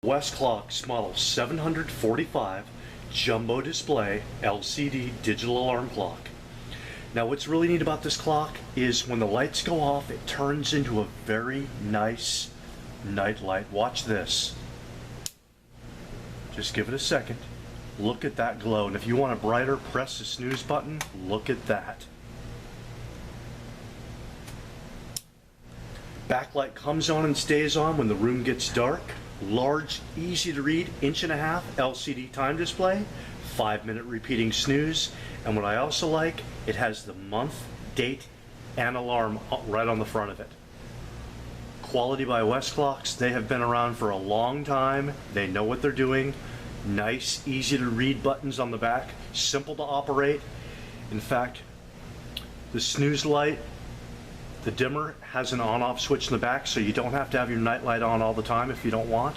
Westclox model 745 jumbo display LCD digital alarm clock. Now what's really neat about this clock is when the lights go off, it turns into a very nice night light. Watch this. Just give it a second. Look at that glow. And if you want it brighter, press the snooze button. Look at that. Backlight comes on and stays on when the room gets dark. Large, easy to read, 1.5" LCD time display, 5-minute repeating snooze, and what I also like, it has the month, date, and alarm right on the front of it. Quality by Westclox. They have been around for a long time. They know what they're doing. Nice, easy to read buttons on the back, simple to operate. In fact, the snooze light, the dimmer has an on-off switch in the back, so you don't have to have your night light on all the time if you don't want.